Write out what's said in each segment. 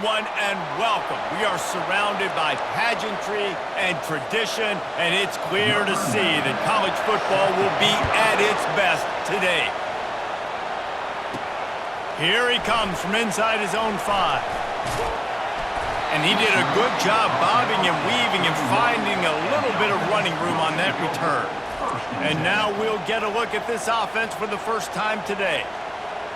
everyone, and welcome. We are surrounded by pageantry and tradition, and it's clear to see that college football will be at its best today. Here he comes from inside his own 5. And he did a good job bobbing and weaving and finding a little bit of running room on that return. And now we'll get a look at this offense for the first time today.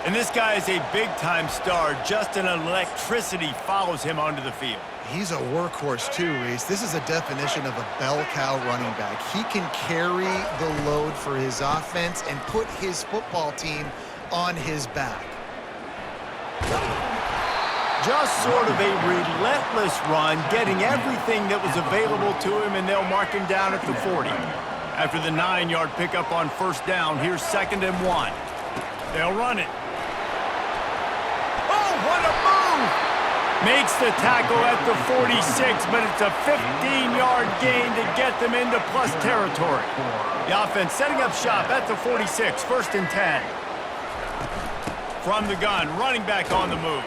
And this guy is a big-time star. Just an electricity follows him onto the field. He's a workhorse too, Reese. This is a definition of a bell cow running back. He can carry the load for his offense and put his football team on his back. Just sort of a relentless run, getting everything that was available to him, and they'll mark him down at the 40. After the 9-yard pickup on first down, here's 2nd and 1. They'll run it. What a move! Makes the tackle at the 46, but it's a 15-yard gain to get them into plus territory. The offense setting up shop at the 46, 1st and 10. From the gun, running back on the move.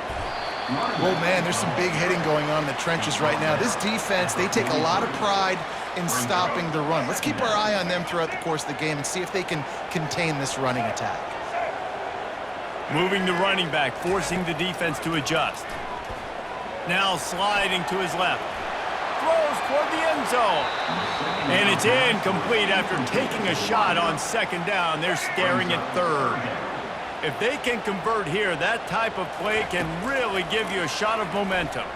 Well, man, there's some big hitting going on in the trenches right now. This defense, they take a lot of pride in stopping the run. Let's keep our eye on them throughout the course of the game and see if they can contain this running attack. Moving the running back, forcing the defense to adjust. Now sliding to his left. Throws toward the end zone. And it's incomplete after taking a shot on 2nd down. They're staring at 3rd. If they can convert here, that type of play can really give you a shot of momentum.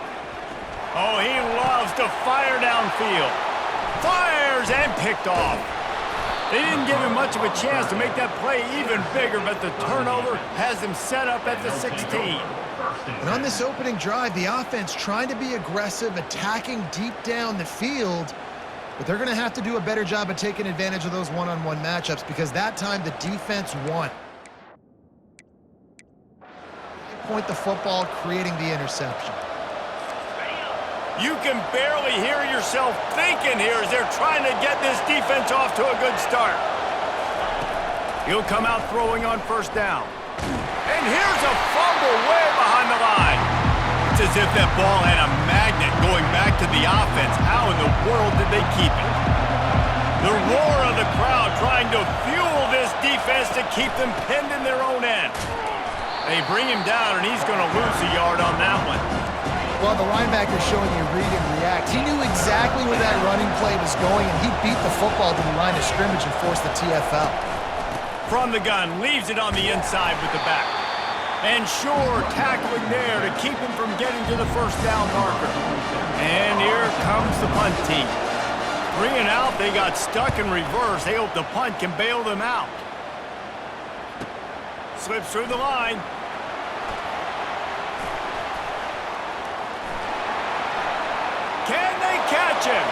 Oh, he loves to fire downfield. Fires and picked off. They didn't give him much of a chance to make that play even bigger, but the turnover has him set up at the 16. And on this opening drive, the offense trying to be aggressive, attacking deep down the field, but they're going to have to do a better job of taking advantage of those one-on-one matchups because that time the defense won. Point the football, creating the interception. You can barely hear yourself thinking here as they're trying to get this defense off to a good start. He'll come out throwing on 1st down. And here's a fumble way behind the line. It's as if that ball had a magnet going back to the offense. How in the world did they keep it? The roar of the crowd trying to fuel this defense to keep them pinned in their own end. They bring him down, and he's going to lose a yard on that one. Well, the linebacker's showing you read and react. He knew exactly where that running play was going, and he beat the football to the line of scrimmage and forced the TFL. From the gun, leaves it on the inside with the back. And sure, tackling there to keep him from getting to the 1st down marker. And here comes the punt team. 3 and out, they got stuck in reverse. They hope the punt can bail them out. Slips through the line. Can they catch him?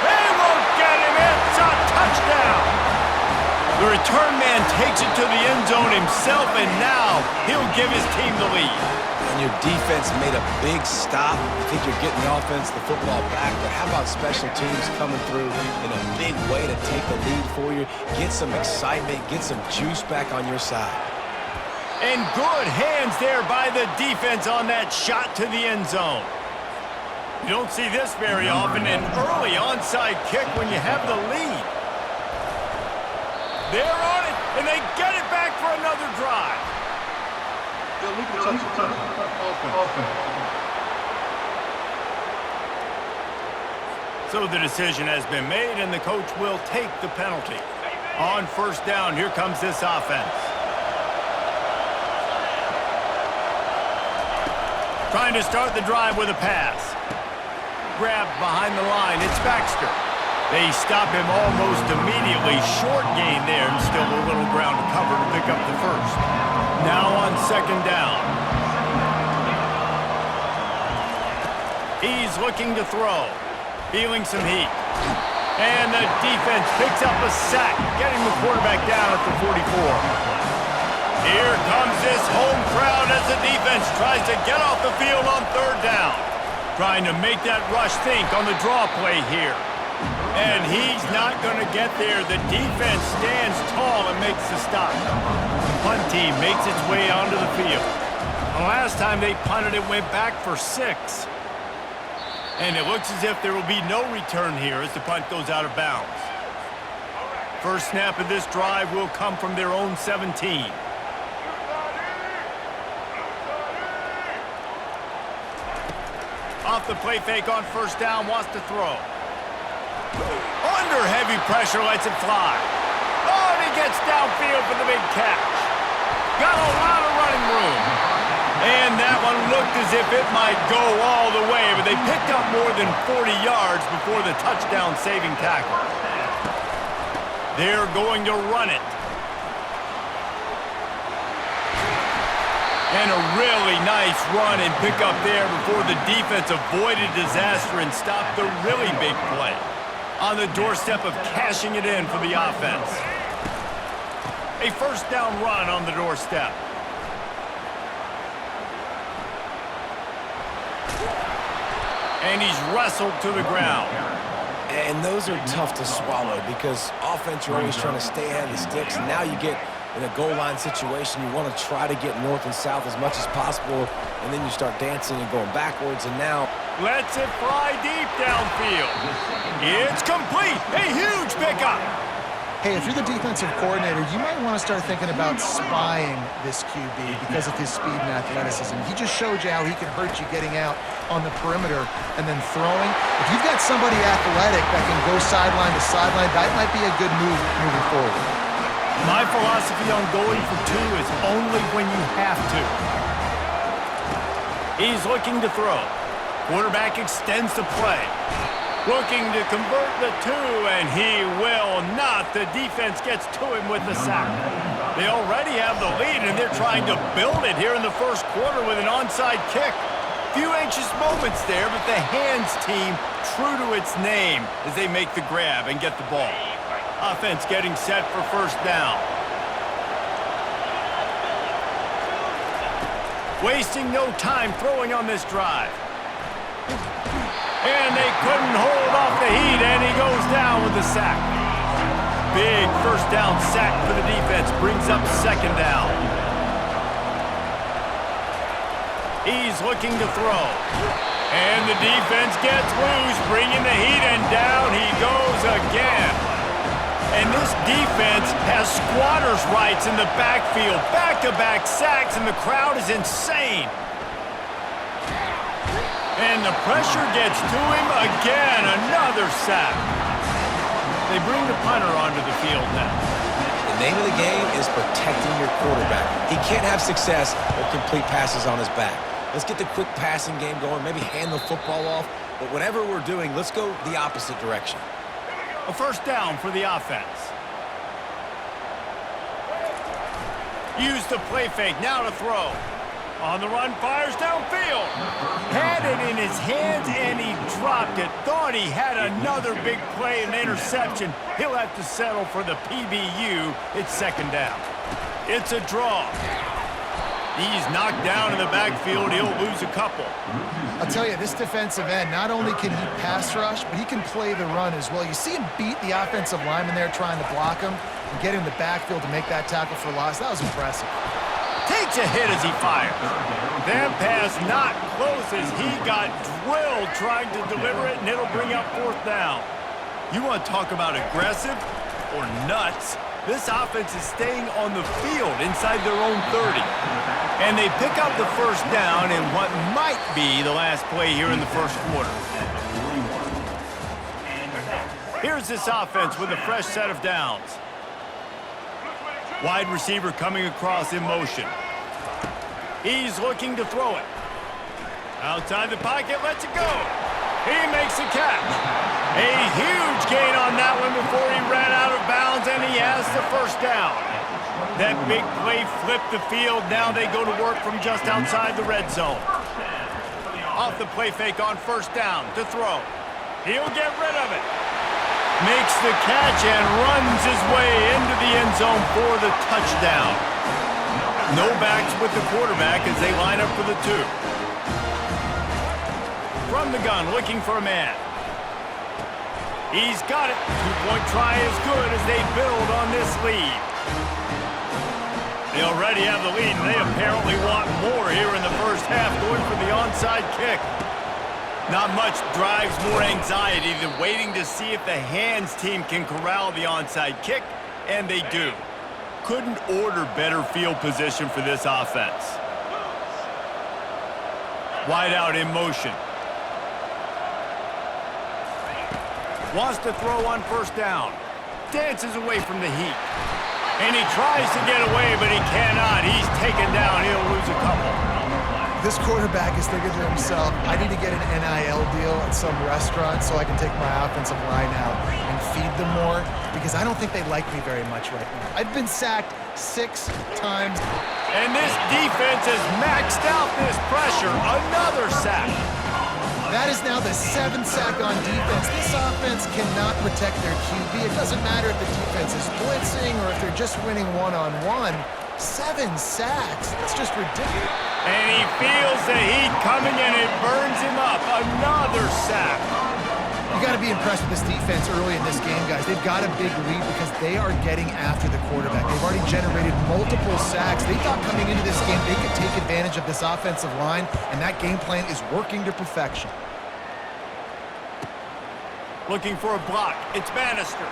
They won't get him. It's a touchdown. The return man takes it to the end zone himself, and now he'll give his team the lead. And your defense made a big stop. I think you're getting the offense, the football back, but how about special teams coming through in a big way to take the lead for you, get some excitement, get some juice back on your side. And good hands there by the defense on that shot to the end zone. You don't see this very often, an early onside kick when you have the lead. They're on it, and they get it back for another drive. So the decision has been made, and the coach will take the penalty. On 1st down, here comes this offense. Trying to start the drive with a pass. Grabbed behind the line. It's Baxter. They stop him almost immediately. Short gain there, and still a little ground to cover to pick up the 1st. Now on 2nd down. He's looking to throw. Feeling some heat. And the defense picks up a sack, getting the quarterback down at the 44. Here comes this home crowd as the defense tries to get off the field on 3rd down. Trying to make that rush think on the draw play here. And he's not going to get there. The defense stands tall and makes the stop. The punt team makes its way onto the field. A The last time they punted, it went back for 6. And it looks as if there will be no return here as the punt goes out of bounds. First snap of this drive will come from their own 17. Off the play fake on first down, wants to throw. Under heavy pressure, lets it fly. Oh, and he gets downfield for the big catch. Got a lot of running room. And that one looked as if it might go all the way, but they picked up more than 40 yards before the touchdown-saving tackle. They're going to run it. And a really nice run and pick up there before the defense avoided disaster and stopped the really big play. On the doorstep of cashing it in for the offense. A first down run on the doorstep. And he's wrestled to the ground. And those are tough to swallow because offense, you're always trying to stay ahead of the sticks. And now you get in a goal line situation, you want to try to get north and south as much as possible, and then you start dancing and going backwards, and now lets it fly deep downfield. It's complete. A huge pickup. Hey, if you're the defensive coordinator, you might want to start thinking about spying this QB because of his speed and athleticism. He just showed you how he can hurt you getting out on the perimeter and then throwing. If you've got somebody athletic that can go sideline to sideline, that might be a good move moving forward. My philosophy on going for 2 is only when you have to. He's looking to throw. Quarterback extends the play. Looking to convert the 2, and he will not. The defense gets to him with the sack. They already have the lead, and they're trying to build it here in the first quarter with an onside kick. Few anxious moments there, but the hands team true to its name as they make the grab and get the ball. Offense getting set for first down. Wasting no time throwing on this drive. And they couldn't hold off the heat, and he goes down with the sack. Big first down sack for the defense, brings up second down. He's looking to throw. And the defense gets loose, bringing the heat, and down he goes again. And this defense has squatters' rights in the backfield. Back-to-back sacks, and the crowd is insane. And the pressure gets to him again. Another sack. They bring the punter onto the field now. the name of the game is protecting your quarterback. He can't have success or complete passes on his back. Let's get the quick passing game going, maybe hand the football off. But whatever we're doing, let's go the opposite direction. A first down for the offense. Use the play fake, now to throw. On the run, fires downfield. Had it in his hands, and he dropped it. Thought he had another big play, an interception. He'll have to settle for the PBU. It's second down. It's a draw. He's knocked down in the backfield. He'll lose a couple. I'll tell you, this defensive end, not only can he pass rush, but he can play the run as well. You see him beat the offensive lineman there trying to block him and get him in the backfield to make that tackle for loss. That was impressive. Takes a hit as he fires. That pass not close as he got drilled trying to deliver it, and it'll bring up fourth down. You want to talk about aggressive or nuts? This offense is staying on the field inside their own 30. And they pick up the first down in what might be the last play here in the first quarter. Here's this offense with a fresh set of downs. Wide receiver coming across in motion. He's looking to throw it. Outside the pocket, lets it go. He makes a catch. A huge gain on that one before he ran out of bounds, and he has the first down. That big play flipped the field. Now they go to work from just outside the red zone. Off the play fake on first down to throw. He'll get rid of it. Makes the catch and runs his way into the end zone for the touchdown. No backs with the quarterback as they line up for the two. From the gun, looking for a man. He's got it. Two-point try is good as they build on this lead. They already have the lead, and they apparently want more here in the first half, going for the onside kick. Not much drives more anxiety than waiting to see if the hands team can corral the onside kick, and they do. Couldn't order better field position for this offense. Wide out in motion. Wants to throw on first down. Dances away from the heat. And he tries to get away, but he cannot. He's taken down. He'll lose a couple. This quarterback is thinking to himself, I need to get an NIL deal at some restaurant so I can take my offensive line out and feed them more, because I don't think they like me very much right now. I've been sacked 6 times. And this defense has maxed out this pressure. Another sack. That is now the 7th sack on defense. This offense cannot protect their QB. It doesn't matter if the defense is blitzing or if they're just winning one-on-one. 7 sacks. That's just ridiculous. And he feels the heat coming and it burns him up. Another sack. You got to be impressed with this defense early in this game, guys. They've got a big lead because they are getting after the quarterback. They've already generated multiple sacks. They thought coming into this game they could take advantage of this offensive line, and that game plan is working to perfection. Looking for a block. It's Bannister.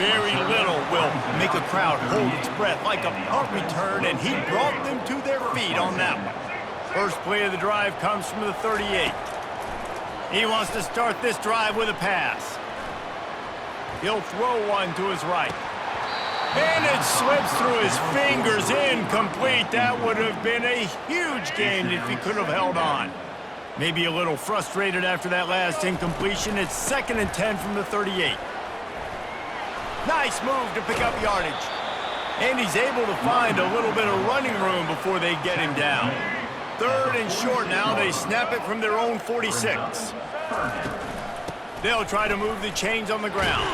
Very little will make a crowd hold its breath like a punt return, and he brought them to their feet on that one. First play of the drive comes from the 38. He wants to start this drive with a pass. He'll throw one to his right. And it slips through his fingers, incomplete. That would have been a huge gain if he could have held on. Maybe a little frustrated after that last incompletion. It's 2nd and 10 from the 38. Nice move to pick up yardage. And he's able to find a little bit of running room before they get him down. 3rd and short now. They snap it from their own 46. They'll try to move the chains on the ground.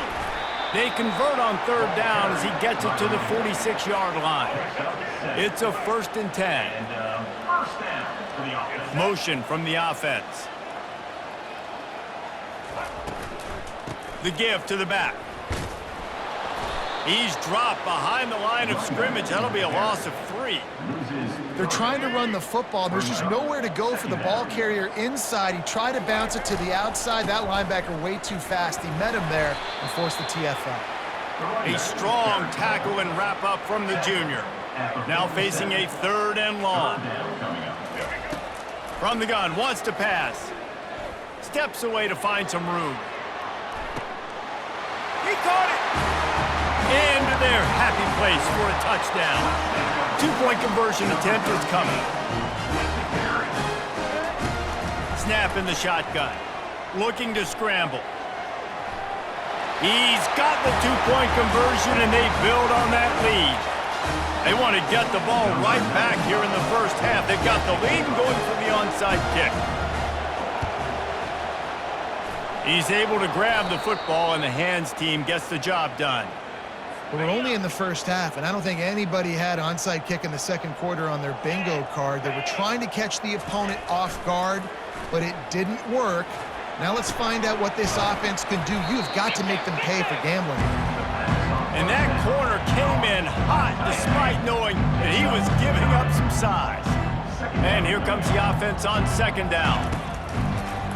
They convert on 3rd down as he gets it to the 46-yard line. It's a 1st and 10. Motion from the offense. The give to the back. He's dropped behind the line of scrimmage. That'll be a loss of 3. They're trying to run the football. There's just nowhere to go for the ball carrier inside. He tried to bounce it to the outside. That linebacker way too fast. He met him there and forced the TFL. A strong tackle and wrap up from the junior. Now facing a 3rd and long. From the gun, wants to pass. Steps away to find some room. He caught it! Into their happy place for a touchdown. 2-point conversion attempt is coming. Snap in the shotgun. Looking to scramble. He's got the 2-point conversion, and they build on that lead. They want to get the ball right back here in the first half. They've got the lead and going for the onside kick. He's able to grab the football, and the hands team gets the job done. We're only in the first half, and I don't think anybody had onside kick in the 2nd quarter on their bingo card. They were trying to catch the opponent off guard, but it didn't work. Now let's find out what this offense can do. You've got to make them pay for gambling. And that corner came in hot despite knowing that he was giving up some size. And here comes the offense on 2nd down.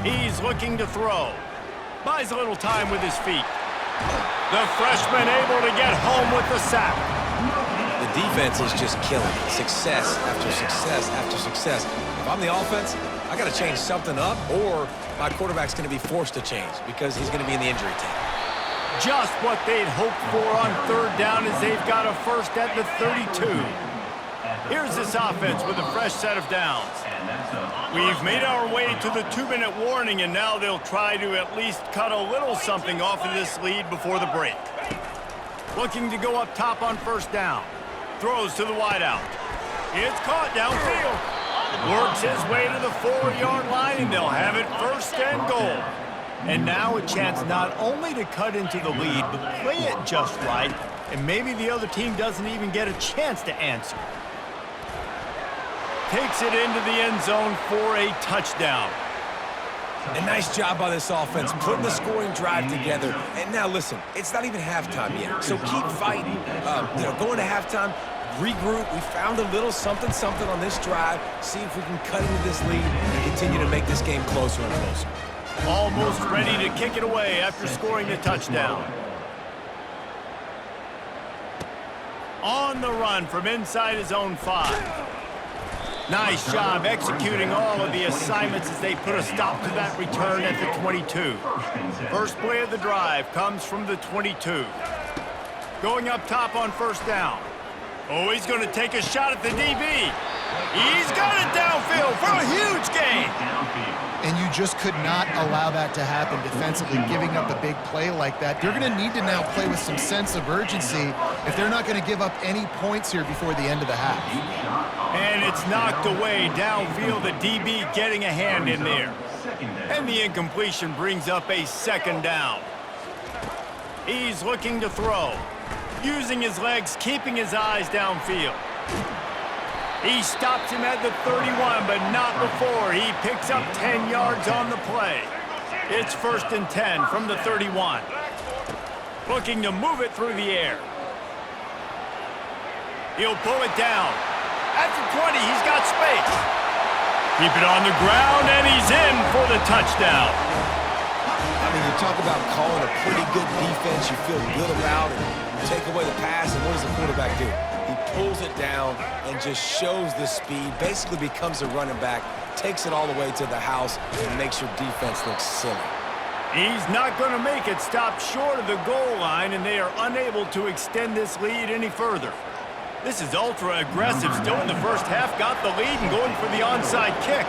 He's looking to throw. Buys a little time with his feet. The freshman able to get home with the sack. The defense is just killing it. Success after success after success. If I'm the offense, I got to change something up, or my quarterback's going to be forced to change because he's going to be in the injury time. Just what they'd hoped for on 3rd down as they've got a 1st at the 32. Here's this offense with a fresh set of downs. We've made our way to the 2-minute warning, and now they'll try to at least cut a little something off of this lead before the break. Looking to go up top on 1st down. Throws to the wideout. It's caught downfield. Works his way to the 4-yard line, and they'll have it 1st and goal. And now a chance not only to cut into the lead, but play it just right, and maybe the other team doesn't even get a chance to answer. Takes it into the end zone for a touchdown. And nice job by this offense, putting the scoring drive together. And now listen, it's not even halftime yet, so keep fighting. Going to halftime, regroup. We found a little something on this drive. See if we can cut into this lead and continue to make this game closer and closer. Almost ready to kick it away after scoring the touchdown. On the run from inside his own 5. Nice job executing all of the assignments as they put a stop to that return at the 22. First play of the drive comes from the 22. Going up top on first down. Oh, he's going to take a shot at the DB. He's got it downfield for a huge gain. And you just could not allow that to happen defensively, giving up a big play like that. They're going to need to now play with some sense of urgency if they're not going to give up any points here before the end of the half. And it's knocked away downfield, the DB getting a hand in there. And the incompletion brings up a second down. He's looking to throw, using his legs, keeping his eyes downfield. He stops him at the 31, but not before. He picks up 10 yards on the play. It's 1st and 10 from the 31. Looking to move it through the air. He'll pull it down. At the 20, he's got space. Keep it on the ground, and he's in for the touchdown. I mean, you talk about calling a pretty good defense you feel good about, and you take away the pass, and what does the quarterback do? He pulls it down and just shows the speed, basically becomes a running back, takes it all the way to the house, and makes your defense look silly. He's not going to make it stop short of the goal line, and they are unable to extend this lead any further. This is ultra-aggressive. Still in the first half, got the lead and going for the onside kick.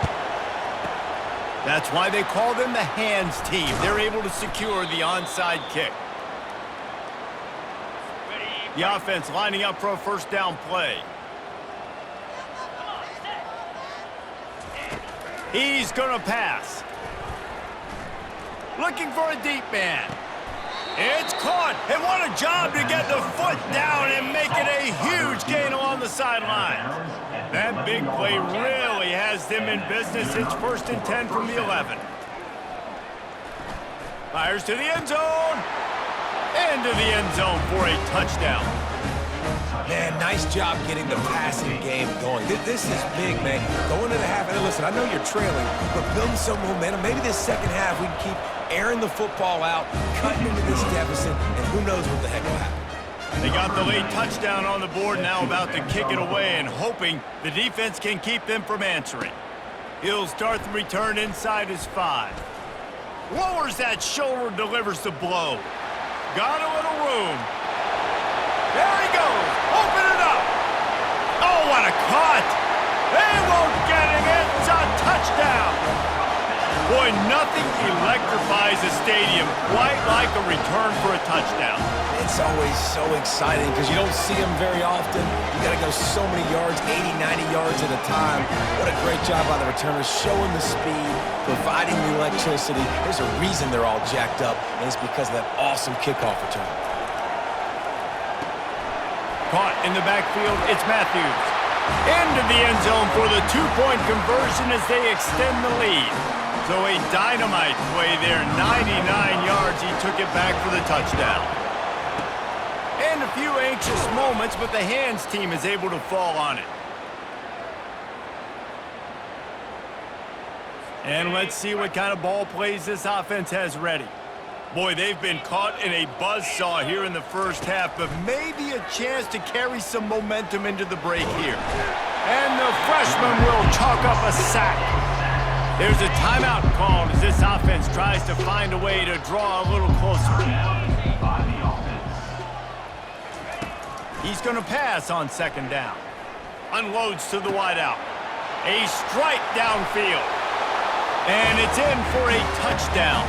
That's why they call them the hands team. They're able to secure the onside kick. The offense lining up for a first down play. He's going to pass. Looking for a deep man. It's caught, and what a job to get the foot down and make it a huge gain along the sideline. That big play really has them in business. It's 1st and 10 from the 11. Fires to the end zone. Into the end zone for a touchdown. Man, nice job getting the passing game going. This is big, man. Going into the half, and listen, I know you're trailing, but building some momentum. Maybe this second half we can keep airing the football out, cutting into this deficit, and who knows what the heck will happen. They got the late touchdown on the board, now about to kick it away and hoping the defense can keep them from answering. He'll start the return inside his 5. Lowers that shoulder, delivers the blow. Got a little room. There he goes. Open it up. Oh, what a cut. They won't get him. It's a touchdown. Boy, nothing electrifies a stadium quite like a return for a touchdown. It's always so exciting because you don't see them very often. You got to go so many yards, 80, 90 yards at a time. What a great job by the returners, showing the speed, providing the electricity. There's a reason they're all jacked up, and it's because of that awesome kickoff return. Caught in the backfield, it's Matthews. Into the end zone for the 2-point conversion as they extend the lead. So a dynamite play there, 99 yards. He took it back for the touchdown. And a few anxious moments, but the hands team is able to fall on it. And let's see what kind of ball plays this offense has ready. Boy, they've been caught in a buzzsaw here in the first half, but maybe a chance to carry some momentum into the break here. And the freshman will chalk up a sack. There's a timeout called as this offense tries to find a way to draw a little closer. He's going to pass on second down. Unloads to the wideout. A strike downfield. And it's in for a touchdown.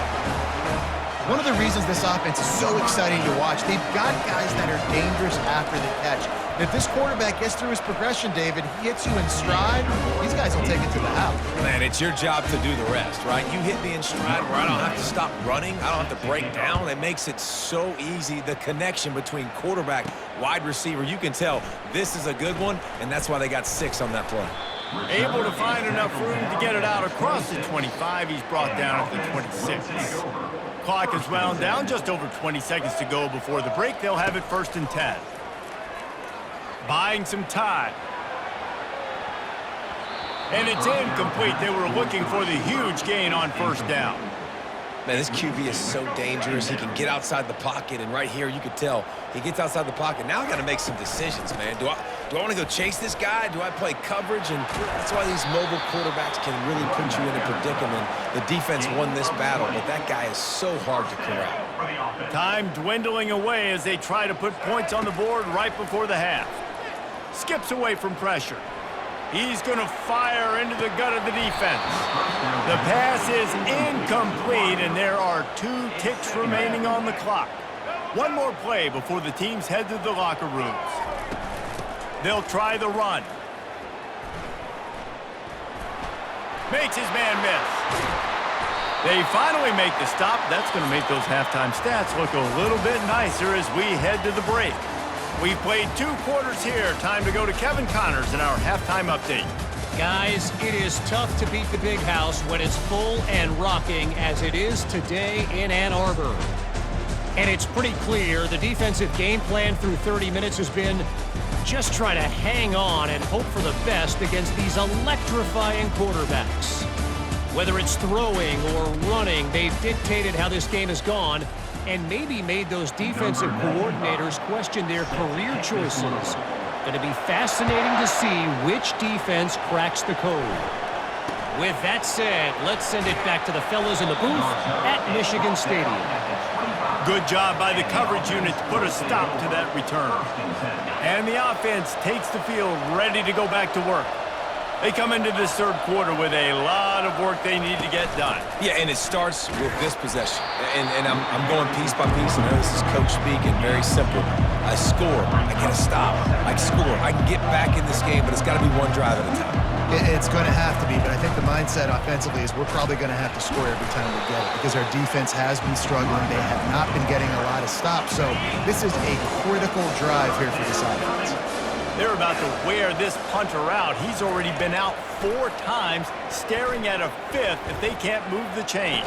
One of the reasons this offense is so exciting to watch, they've got guys that are dangerous after the catch. And if this quarterback gets through his progression, David, he hits you in stride, these guys will take it to the house. Man, it's your job to do the rest, right? You hit me in stride where I don't have to stop running. I don't have to break down. It makes it so easy. The connection between quarterback, wide receiver, you can tell this is a good one, and that's why they got 6 on that play. Able to find enough room to get it out across the 25. He's brought down at the 26. Clock is wound down, just over 20 seconds to go before the break. They'll have it 1st and 10. Buying some time. And it's incomplete. They were looking for the huge gain on 1st down. Man, this QB is so dangerous. He can get outside the pocket, and right here you could tell he gets outside the pocket. Now I got to make some decisions, man. Do I want to go chase this guy? Do I play coverage? And that's why these mobile quarterbacks can really put you in a predicament. The defense won this battle, but that guy is so hard to corral. Time dwindling away as they try to put points on the board right before the half. Skips away from pressure. He's going to fire into the gut of the defense. The pass is incomplete, and there are 2 ticks remaining on the clock. One more play before the teams head to the locker rooms. They'll try the run. Makes his man miss. They finally make the stop. That's going to make those halftime stats look a little bit nicer as we head to the break. We've played 2 quarters here. Time to go to Kevin Connors in our halftime update. Guys, it is tough to beat the big house when it's full and rocking as it is today in Ann Arbor. And it's pretty clear the defensive game plan through 30 minutes has been just try to hang on and hope for the best against these electrifying quarterbacks. Whether it's throwing or running, they've dictated how this game has gone and maybe made those defensive coordinators question their career choices. Going to be fascinating to see which defense cracks the code. With that said, let's send it back to the fellas in the booth at Michigan Stadium. Good job by the coverage unit to put a stop to that return. And the offense takes the field ready to go back to work. They come into this 3rd quarter with a lot of work they need to get done. Yeah, and it starts with this possession. And I'm going piece by piece. I know this is coach speak and very simple. I score. I get a stop. I score. I can get back in this game, but it's got to be one drive at a time. It's going to have to be, but I think the mindset offensively is we're probably going to have to score every time we get it because our defense has been struggling. They have not been getting a lot of stops, so this is a critical drive here for this offense. They're about to wear this punter out. He's already been out 4 times, staring at a 5th if they can't move the chains.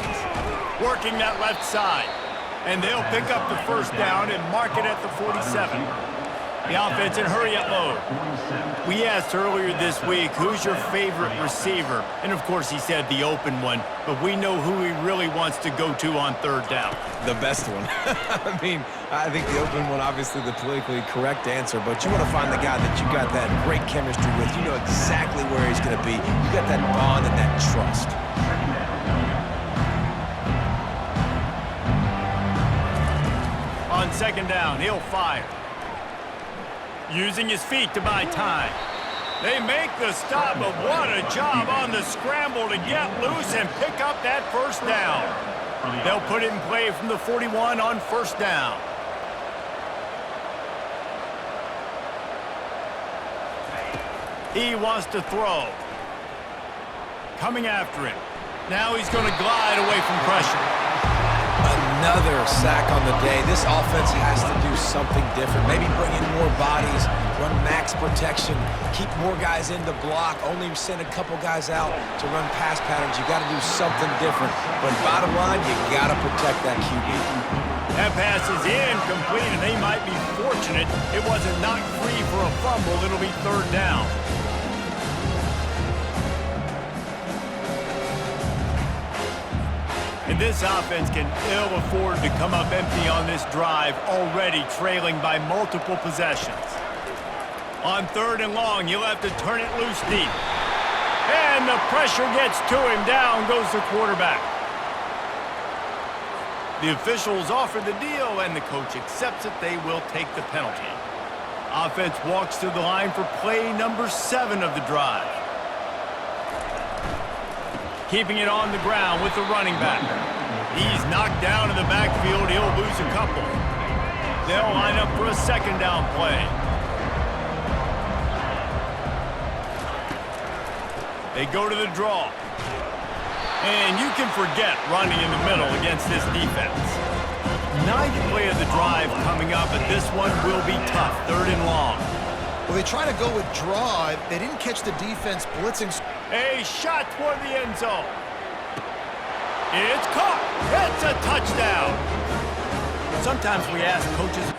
Working that left side. And they'll pick up the 1st down and mark it at the 47. The offense in hurry-up mode. We asked earlier this week, who's your favorite receiver? And, of course, he said the open one, but we know who he really wants to go to on 3rd down. The best one. I mean, I think the open one, obviously the politically correct answer, but you want to find the guy that you got that great chemistry with. You know exactly where he's going to be. You got that bond and that trust. On 2nd down, he'll fire. Using his feet to buy time. They make the stop, but what a job on the scramble to get loose and pick up that 1st down. They'll put it in play from the 41 on 1st down. He wants to throw. Coming after him. Now he's going to glide away from pressure. Another sack on the day. This offense has to do something different. Maybe bring in more bodies, run max protection, keep more guys in the block, only send a couple guys out to run pass patterns. You got to do something different. But bottom line, you got to protect that QB. That pass is incomplete, and they might be fortunate it wasn't knocked free for a fumble. It'll be 3rd down. And this offense can ill afford to come up empty on this drive, already trailing by multiple possessions. On 3rd and long, you'll have to turn it loose deep. And the pressure gets to him. Down goes the quarterback. The officials offer the deal, and the coach accepts it. They will take the penalty. Offense walks to the line for play number 7 of the drive. Keeping it on the ground with the running back. He's knocked down in the backfield. He'll lose a couple. They'll line up for a 2nd down play. They go to the draw. And you can forget running in the middle against this defense. 9th play of the drive coming up, but this one will be tough. 3rd and long. Well, they try to go with draw. They didn't catch the defense blitzing. A shot toward the end zone. It's caught. It's a touchdown. Sometimes we ask coaches.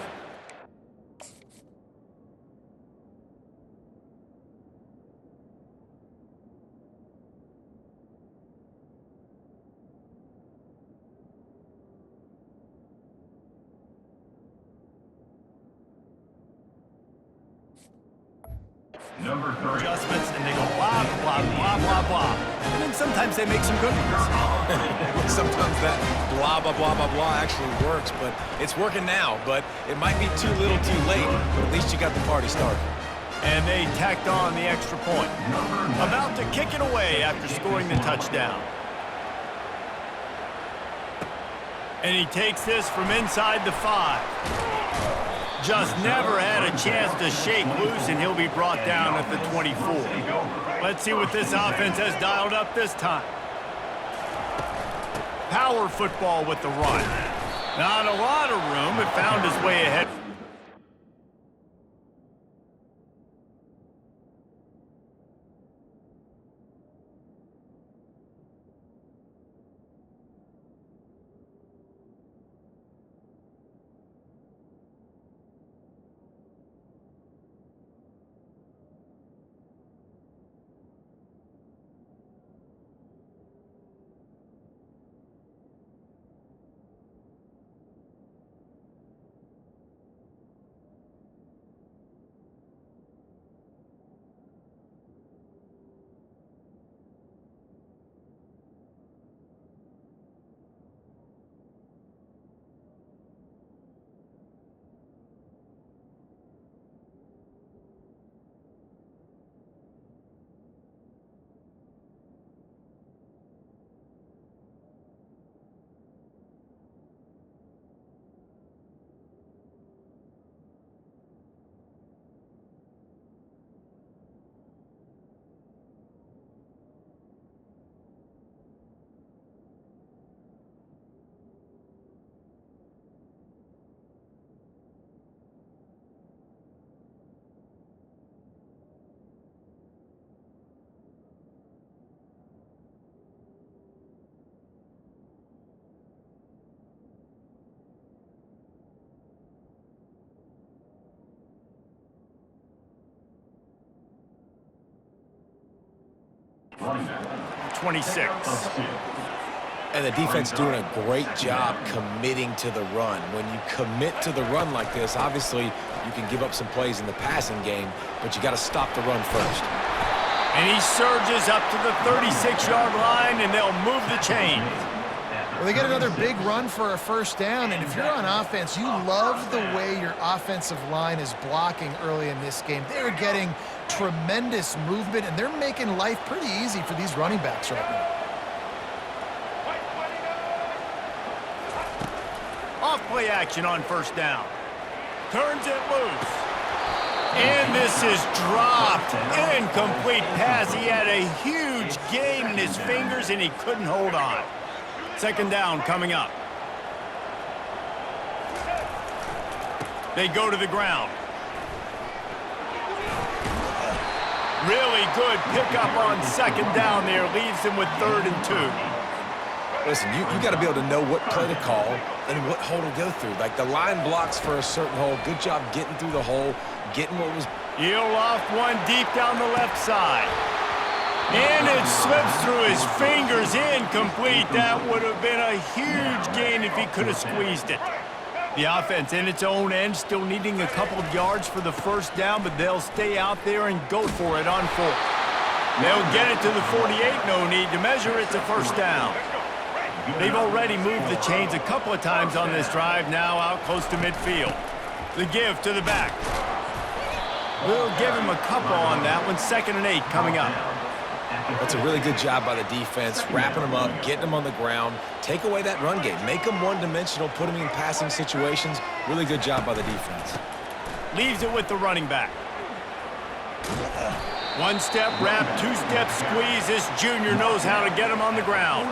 Adjustments, and they go blah, blah, blah, blah, blah. And then sometimes they make some good ones. Sometimes that blah, blah, blah, blah, blah actually works, but it's working now. But it might be too little too late, but at least you got the party started. And they tacked on the extra point. About to kick it away after scoring the touchdown. And he takes this from inside the 5. Just never had a chance to shake loose, and he'll be brought down at the 24. Let's see what this offense has dialed up this time. Power football with the run. Not a lot of room, but found his way ahead. Running back. 26. And the defense doing a great job committing to the run. When you commit to the run like this, obviously you can give up some plays in the passing game, but you got to stop the run first. And he surges up to the 36-yard line, and they'll move the chains. Well, they get another big run for a first down, and if you're on offense, you love the way your offensive line is blocking early in this game. They're getting tremendous movement, and they're making life pretty easy for these running backs right now. Off-play action on first down. Turns it loose. And this is dropped. Incomplete pass. He had a huge gain in his fingers, and he couldn't hold on. Second down coming up. They go to the ground. Really good pickup on second down there. Leaves him with 3rd and 2. Listen, you got to be able to know what play to call and what hole to go through. Like the line blocks for a certain hole. Good job getting through the hole, getting what was... He'll off one deep down the left side. And it slips through his fingers, incomplete. That would have been a huge gain if he could have squeezed it. The offense in its own end, still needing a couple of yards for the first down, but they'll stay out there and go for it on 4th. They'll get it to the 48, no need to measure. It's a first down. They've already moved the chains a couple of times on this drive, now out close to midfield. The give to the back. We'll give him a couple on that one. 2nd and 8 coming up. That's a really good job by the defense, wrapping them up, getting them on the ground. Take away that run game. Make them one-dimensional, put them in passing situations. Really good job by the defense. Leaves it with the running back. One-step wrap, two-step squeeze. This junior knows how to get him on the ground.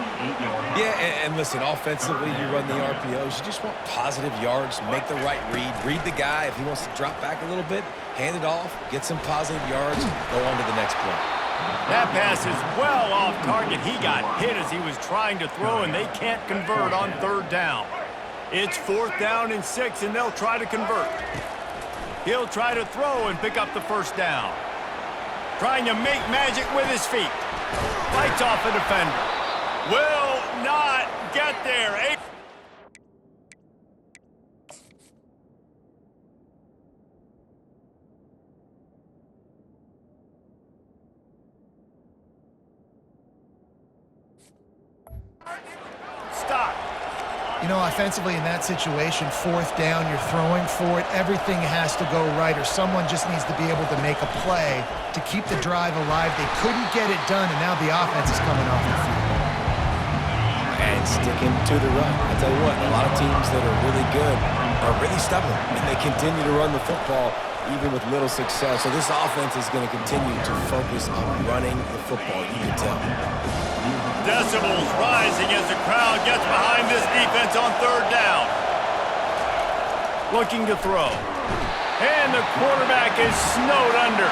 Yeah, and listen, offensively, you run the RPOs. You just want positive yards, make the right read the guy. If he wants to drop back a little bit, hand it off, get some positive yards, go on to the next play. That pass is well off target. He got hit as he was trying to throw, and they can't convert on third down. It's 4th down and 6, and they'll try to convert. He'll try to throw and pick up the first down. Trying to make magic with his feet. Fights off a defender. Will not get there. Stop. You know, offensively in that situation, 4th down, you're throwing for it. Everything has to go right, or someone just needs to be able to make a play to keep the drive alive. They couldn't get it done, and now the offense is coming off the field. And sticking to the run. I tell you what, a lot of teams that are really good are really stubborn, and they continue to run the football even with little success. So this offense is going to continue to focus on running the football, you can tell. Decibels rising as the crowd gets behind this defense on third down. Looking to throw. And the quarterback is snowed under.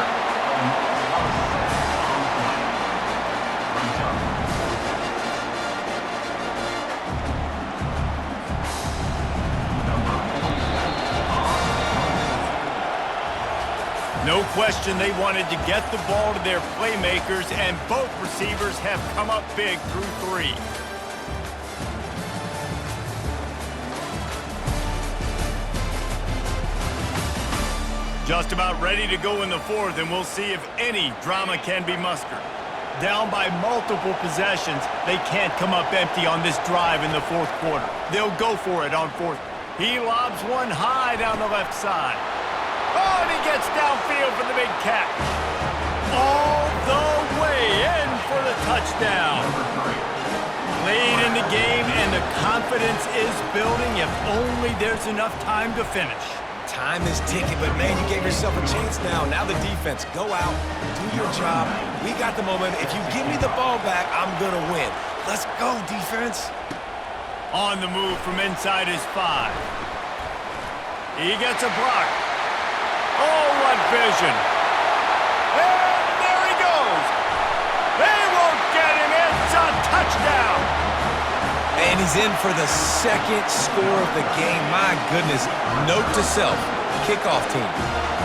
No question they wanted to get the ball to their playmakers, and both receivers have come up big through 3. Just about ready to go in the 4th, and we'll see if any drama can be mustered. Down by multiple possessions, they can't come up empty on this drive in the 4th quarter. They'll go for it on 4th. He lobs one high down the left side. Oh, and he gets downfield for the big catch. All the way in for the touchdown. Late in the game, and the confidence is building if only there's enough time to finish. Time is ticking, but man, you gave yourself a chance now. Now the defense, go out, do your job. We got the moment. If you give me the ball back, I'm going to win. Let's go, defense. On the move from inside his 5. He gets a block. Oh, what vision. And there he goes. They won't get him. It's a touchdown. And he's in for the 2nd score of the game. My goodness. Note to self, kickoff team.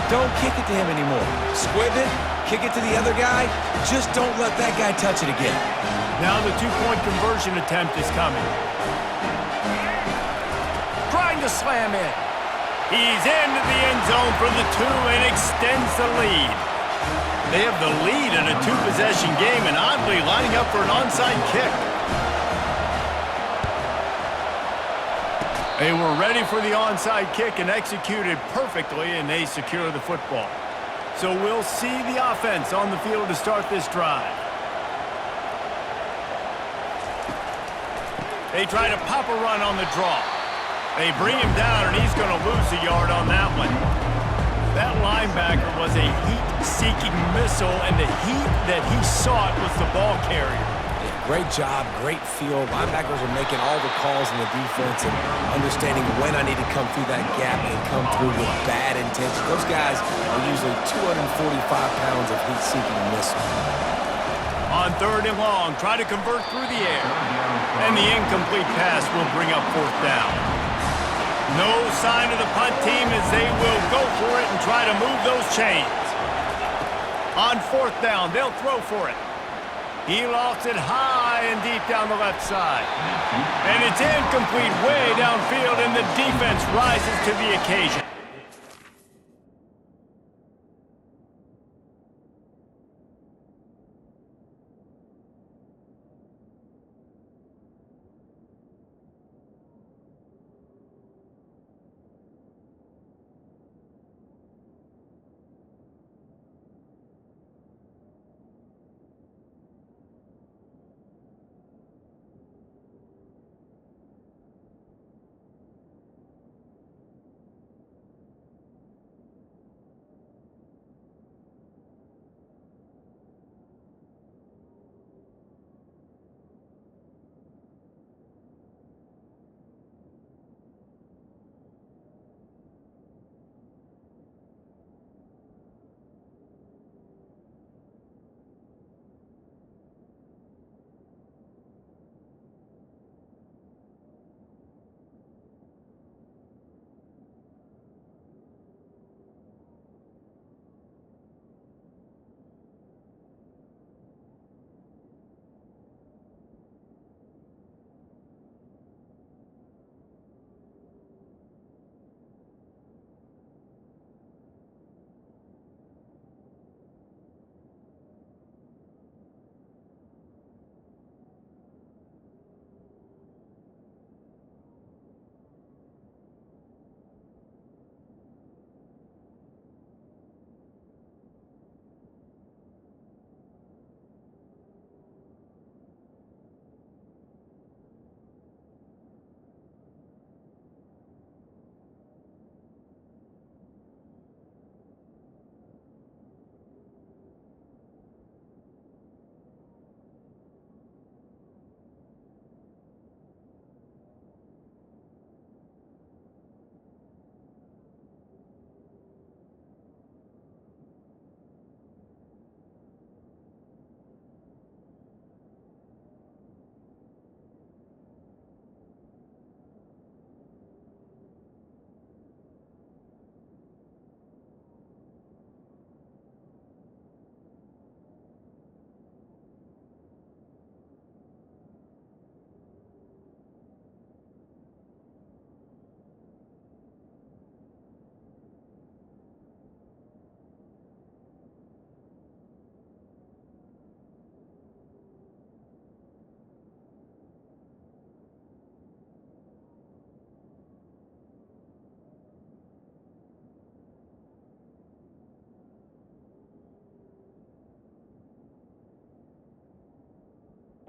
Don't kick it to him anymore. Squib it, kick it to the other guy. Just don't let that guy touch it again. Now the 2-point conversion attempt is coming. Trying to slam in. He's into the end zone for the 2 and extends the lead. They have the lead in a 2-possession game and oddly lining up for an onside kick. They were ready for the onside kick and executed perfectly, and they secure the football. So we'll see the offense on the field to start this drive. They try to pop a run on the draw. They bring him down, and he's going to lose a yard on that one. That linebacker was a heat-seeking missile, and the heat that he sought was the ball carrier. Great job, great feel. Linebackers are making all the calls in the defense and understanding when I need to come through that gap and come through with bad intention. Those guys are usually 245 pounds of heat-seeking missile. On 3rd and long, try to convert through the air. And the incomplete pass will bring up 4th down. No sign of the punt team as they will go for it and try to move those chains. On 4th down, they'll throw for it. He lofts it high and deep down the left side. And it's incomplete way downfield, and the defense rises to the occasion.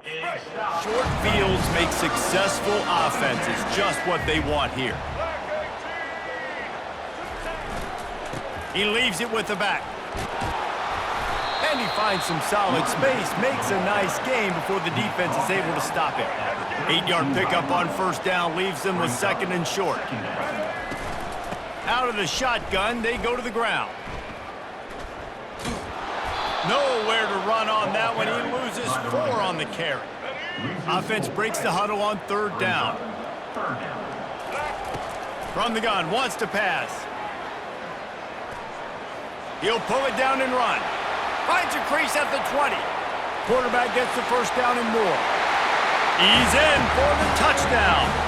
Short fields make successful offenses just what they want here. He leaves it with the back. And he finds some solid space, makes a nice gain before the defense is able to stop him. 8-yard pickup on first down leaves them with second and short. Out of the shotgun, they go to the ground. Nowhere to run on that one. He loses 4 on the carry. Offense breaks the huddle on third down. From the gun, wants to pass. He'll pull it down and run. Finds a crease at the 20. Quarterback gets the first down and more. He's in for the touchdown.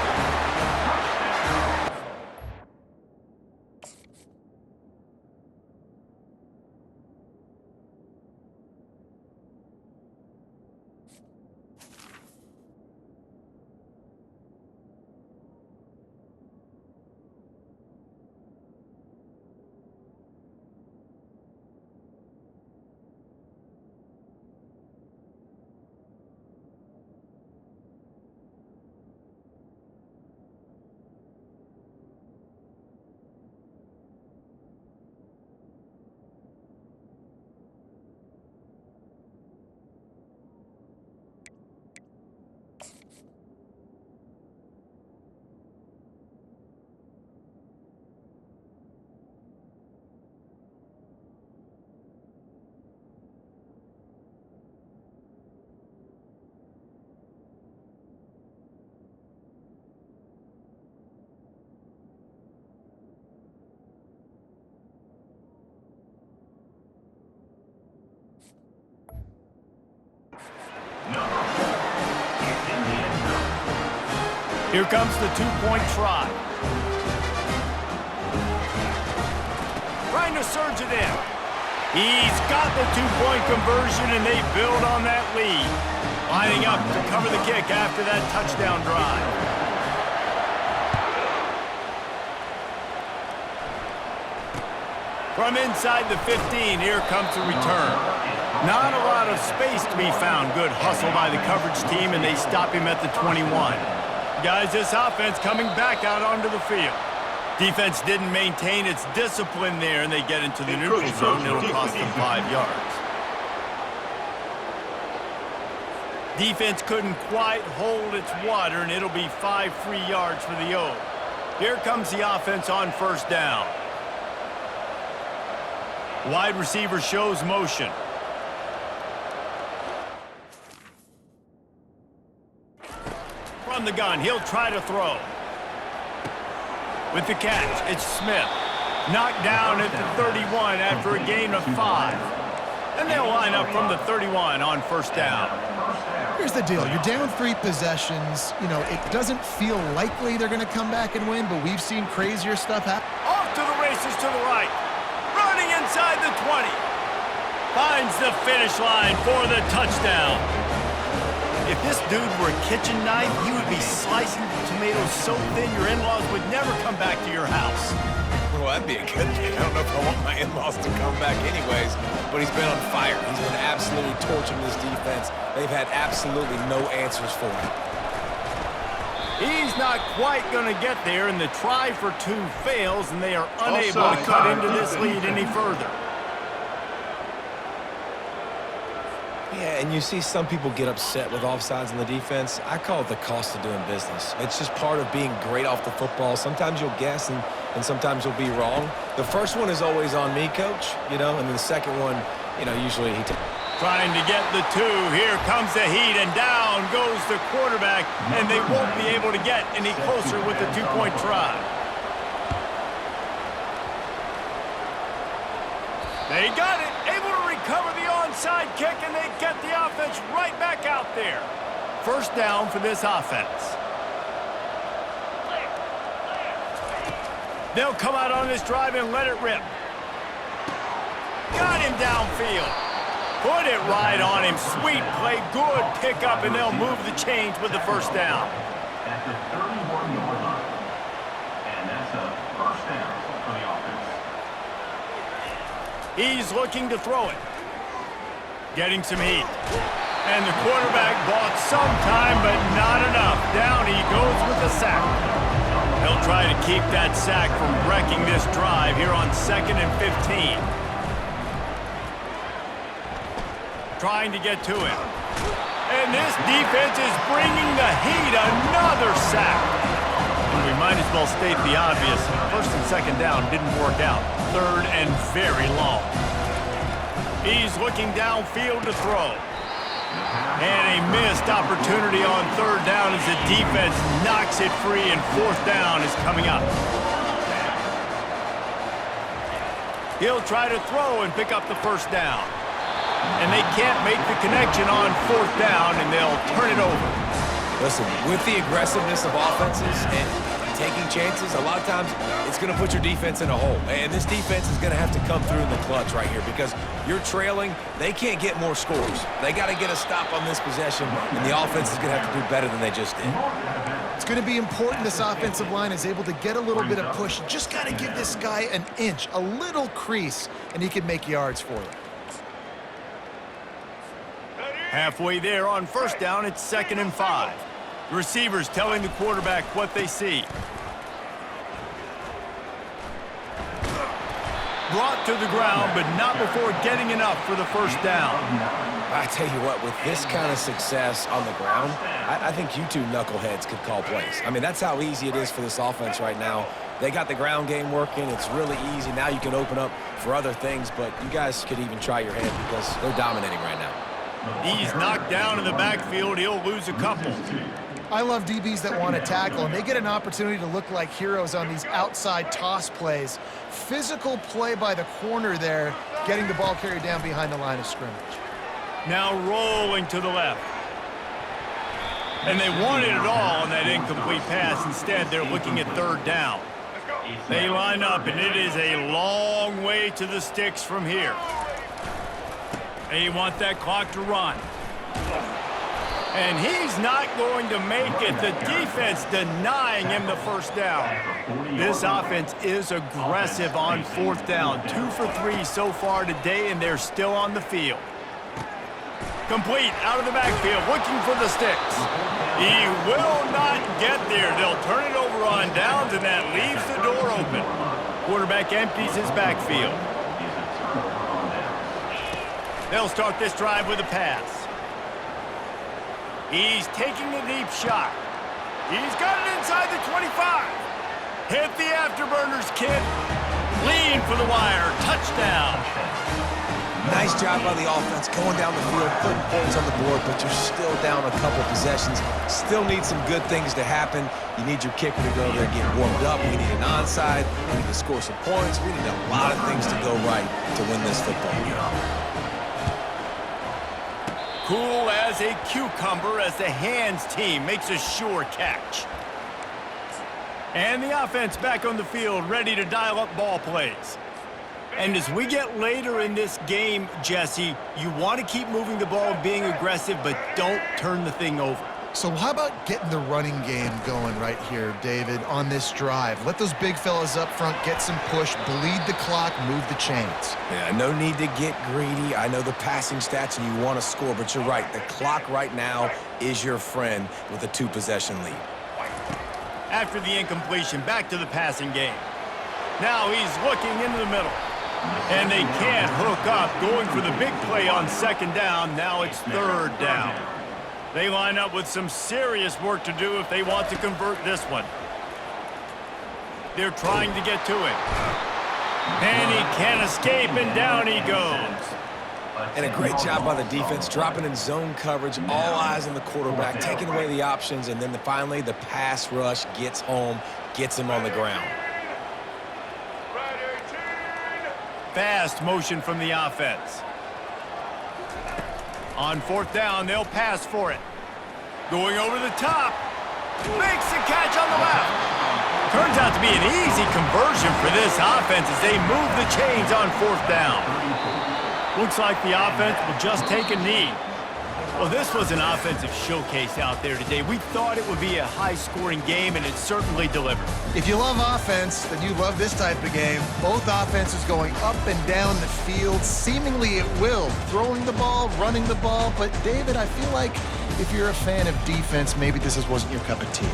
Here comes the two-point try. Trying to surge it in. He's got the two-point conversion, and they build on that lead. Lining up to cover the kick after that touchdown drive. From inside the 15, here comes the return. Not a lot of space to be found. Good hustle by the coverage team, and they stop him at the 21. Guys, this offense coming back out onto the field. Defense didn't maintain its discipline there, and they get into the neutral zone. It'll cost them 5 yards. Defense couldn't quite hold its water, and it'll be 5 free yards for the O. Here comes the offense on first down. Wide receiver shows motion. From the gun, he'll try to throw. With the catch, it's Smith. Knocked down at the 31 after a gain of 5. And they'll line up from the 31 on first down. Here's the deal. You're down 3 possessions. You know, it doesn't feel likely they're going to come back and win, but we've seen crazier stuff happen. Off to the races to the right. Running inside the 20. Finds the finish line for the touchdown. If this dude were a kitchen knife, you would be slicing the tomatoes so thin your in-laws would never come back to your house. Well, that'd be a good thing. I don't know if I want my in-laws to come back anyways, but he's been on fire. He's been absolutely torching this defense. They've had absolutely no answers for him. He's not quite going to get there, and the try for 2 fails, and they are unable to cut into this lead any further. Yeah, and you see some people get upset with offsides in the defense. I call it the cost of doing business. It's just part of being great off the football. Sometimes you'll guess, and sometimes you'll be wrong. The first one is always on me, Coach, and then the second one, usually he takes. Trying to get the 2. Here comes the heat, and down goes the quarterback, and they won't be able to get any closer with the 2-point try. They got it, able to recover the onside kick, and they get the offense right back out there. First down for this offense. They'll come out on this drive and let it rip. Got him downfield. Put it right on him. Sweet play, good pickup, and they'll move the chains with the first down. At the 31-yard line. And that's a first down for the offense. He's looking to throw it. Getting some heat. And the quarterback bought some time, but not enough. Down he goes with the sack. They'll try to keep that sack from wrecking this drive here on 2nd and 15. Trying to get to him. And this defense is bringing the heat. Another sack. And we might as well state the obvious. 1st and 2nd down didn't work out. 3rd and very long. He's looking downfield to throw. And a missed opportunity on 3rd down as the defense knocks it free, and 4th down is coming up. He'll try to throw and pick up the 1st down. And they can't make the connection on 4th down, and they'll turn it over. Listen, with the aggressiveness of offenses and taking chances, a lot of times it's going to put your defense in a hole. And this defense is going to have to come through in the clutch right here because you're trailing. They can't get more scores. They got to get a stop on this possession, and the offense is going to have to do better than they just did. It's going to be important this offensive line is able to get a little bit of push. Just got to give this guy an inch, a little crease, and he can make yards for you. Halfway there on 1st down, it's 2nd and 5. The receivers telling the quarterback what they see. Brought to the ground, but not before getting enough for the 1st down. I tell you what, with this kind of success on the ground, I think you two knuckleheads could call plays. I mean, that's how easy it is for this offense right now. They got the ground game working. It's really easy. Now you can open up for other things, but you guys could even try your hand because they're dominating right now. He's knocked down in the backfield. He'll lose a couple. I love DBs that want to tackle, and they get an opportunity to look like heroes on these outside toss plays. Physical play by the corner there, getting the ball carried down behind the line of scrimmage. Now rolling to the left. And they wanted it all on that incomplete pass. Instead, they're looking at 3rd down. They line up, and it is a long way to the sticks from here. They want that clock to run. And he's not going to make it. The defense denying him the 1st down. This offense is aggressive on 4th down. 2 for 3 so far today, and they're still on the field. Complete out of the backfield, looking for the sticks. He will not get there. They'll turn it over on downs, and that leaves the door open. Quarterback empties his backfield. They'll start this drive with a pass. He's taking a deep shot. He's got it inside the 25. Hit the afterburners, kid. Lean for the wire. Touchdown. Nice job by the offense going down the field, putting points on the board, but you're still down a couple possessions. Still need some good things to happen. You need your kicker to go there and get warmed up. We need an onside. We need to score some points. We need a lot of things to go right to win this football game. Cool as a cucumber as the hands team makes a sure catch. And the offense back on the field, ready to dial up ball plays. And as we get later in this game, Jesse, you want to keep moving the ball, being aggressive, but don't turn the thing over. So how about getting the running game going right here, David, on this drive? Let those big fellas up front get some push, bleed the clock, move the chains. Yeah, no need to get greedy. I know the passing stats and you want to score, but you're right. The clock right now is your friend with a 2-possession lead. After the incompletion, back to the passing game. Now he's looking into the middle. And they can't hook up, going for the big play on 2nd down. Now it's 3rd down. They line up with some serious work to do if they want to convert this one. They're trying to get to it. And he can't escape, and down he goes. And a great job by the defense, dropping in zone coverage, all eyes on the quarterback, taking away the options, and then finally the pass rush gets home, gets him on the ground. Fast motion from the offense. On 4th down, they'll pass for it. Going over the top. Makes the catch on the left. Turns out to be an easy conversion for this offense as they move the chains on 4th down. Looks like the offense will just take a knee. Well, this was an offensive showcase out there today. We thought it would be a high-scoring game, and it certainly delivered. If you love offense, then you love this type of game. Both offenses going up and down the field, seemingly at will, throwing the ball, running the ball. But, David, I feel like if you're a fan of defense, maybe this wasn't your cup of tea.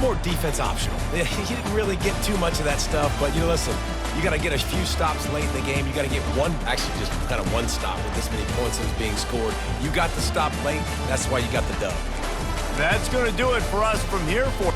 More defense optional. You didn't really get too much of that stuff, but, listen, you got to get a few stops late in the game. You got to get actually just kind of one stop with this many points that was being scored. You got the stop late. That's why you got the dub. That's going to do it for us from here for